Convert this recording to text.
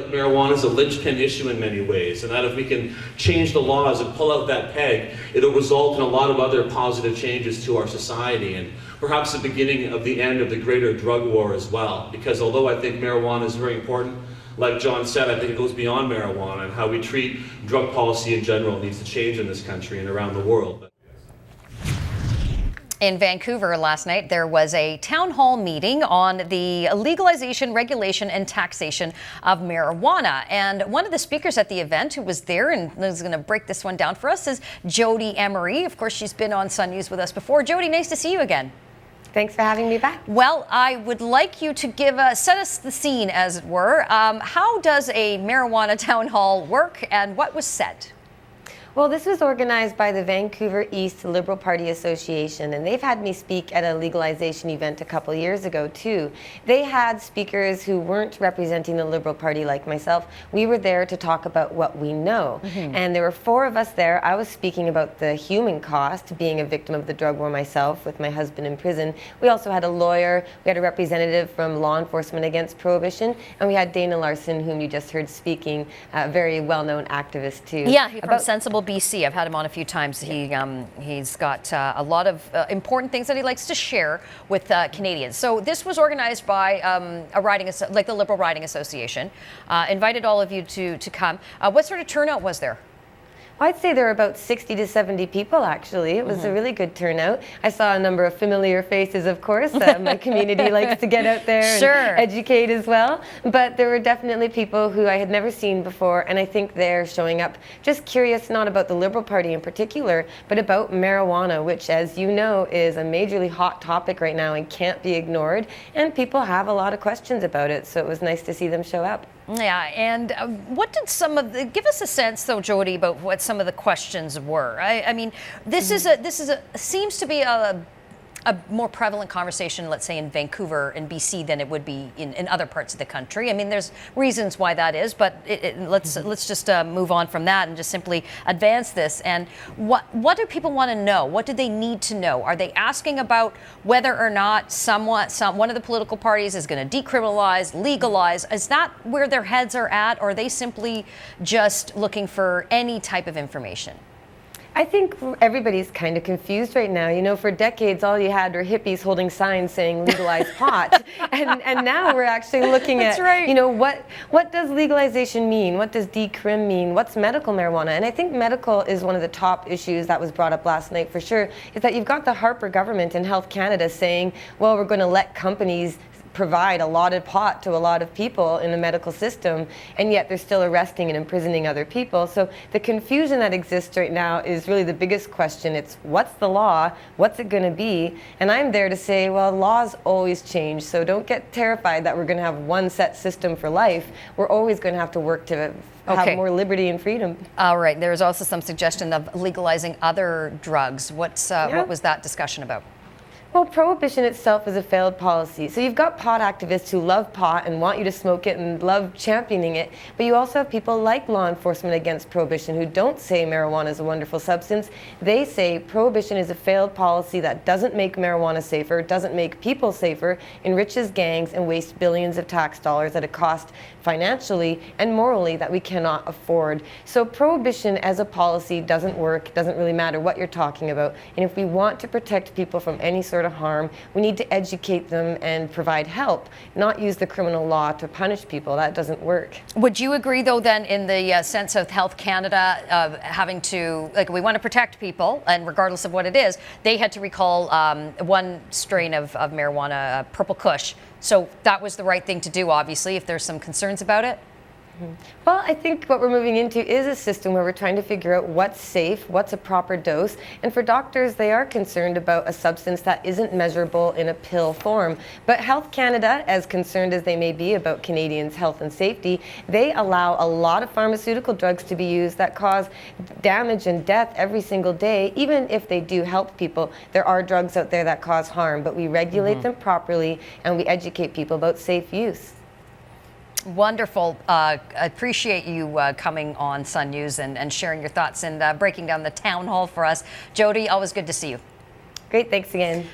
like marijuana is a linchpin issue in many ways, and that if we can change the laws and pull out that peg, it'll result in a lot of other positive changes to our society, and perhaps the beginning of the end of the greater drug war as well. Because although I think marijuana is very important, like John said, I think it goes beyond marijuana, and how we treat drug policy in general needs to change in this country and around the world. In Vancouver last night, there was a town hall meeting on the legalization, regulation, and taxation of marijuana. And one of the speakers at the event who was there and is going to break this one down for us is Jodie Emery. Of course, she's been on Sun News with us before. Jodie, nice to see you again. Thanks for having me back. Well, I would like you to set us the scene, as it were. How does a marijuana town hall work, and what was said? Well, this was organized by the Vancouver East Liberal Party Association, and they've had me speak at a legalization event a couple years ago too. They had speakers who weren't representing the Liberal Party like myself. We were there to talk about what we know. And there were 4 of us there. I was speaking about the human cost, being a victim of the drug war myself with my husband in prison. We also had a lawyer, we had a representative from Law Enforcement Against Prohibition, and we had Dana Larson, whom you just heard speaking, a very well-known activist too. Yeah, from Sensible BC. I've had him on a few times. He's got a lot of important things that he likes to share with Canadians. So this was organized by the Liberal Riding Association. Invited all of you to come. What sort of turnout was there? I'd say there were about 60 to 70 people, actually. It was a really good turnout. I saw a number of familiar faces, of course. My community likes to get out there and educate as well. But there were definitely people who I had never seen before, and I think they're showing up just curious, not about the Liberal Party in particular, but about marijuana, which, as you know, is a majorly hot topic right now and can't be ignored. And people have a lot of questions about it, so it was nice to see them show up. Yeah, and what did give us a sense, though, Jodie, about what some of the questions were? I mean, this seems to be a more prevalent conversation, let's say, in Vancouver and BC than it would be in other parts of the country. I mean, there's reasons why that is, but let's just move on from that and just simply advance this. And what do people want to know? What do they need to know? Are they asking about whether or not one of the political parties is going to decriminalize, legalize? Is that where their heads are at, or are they simply just looking for any type of information? I think everybody's kind of confused right now. You know, for decades, all you had were hippies holding signs saying legalize pot. And now we're actually looking at, you know, what does legalization mean? What does decrim mean? What's medical marijuana? And I think medical is one of the top issues that was brought up last night for sure, is that you've got the Harper government and Health Canada saying, well, we're going to let companies provide allotted pot to a lot of people in the medical system, and yet they're still arresting and imprisoning other people. So the confusion that exists right now is really the biggest question. It's what's the law? What's it going to be? And I'm there to say, well, laws always change, so don't get terrified that we're going to have one set system for life. We're always going to have to work to have more liberty and freedom. All right. There's also some suggestion of legalizing other drugs. What was that discussion about? Well, prohibition itself is a failed policy. So you've got pot activists who love pot and want you to smoke it and love championing it, but you also have people like Law Enforcement Against Prohibition who don't say marijuana is a wonderful substance. They say prohibition is a failed policy that doesn't make marijuana safer, doesn't make people safer, enriches gangs, and wastes billions of tax dollars at a cost financially and morally that we cannot afford. So prohibition as a policy doesn't work. It doesn't really matter what you're talking about. And if we want to protect people from any sort of harm, we need to educate them and provide help, not use the criminal law to punish people. That doesn't work. Would you agree, though, then, in the sense of Health Canada having to, like, we want to protect people, and regardless of what it is, they had to recall one strain of marijuana, Purple Kush. So that was the right thing to do, obviously, if there's some concerns about it? Well, I think what we're moving into is a system where we're trying to figure out what's safe, what's a proper dose, and for doctors, they are concerned about a substance that isn't measurable in a pill form. But Health Canada, as concerned as they may be about Canadians' health and safety, they allow a lot of pharmaceutical drugs to be used that cause damage and death every single day. Even if they do help people, there are drugs out there that cause harm, but we regulate them properly and we educate people about safe use. Wonderful. I appreciate you coming on Sun News and sharing your thoughts and breaking down the town hall for us. Jodie, always good to see you. Great, thanks again.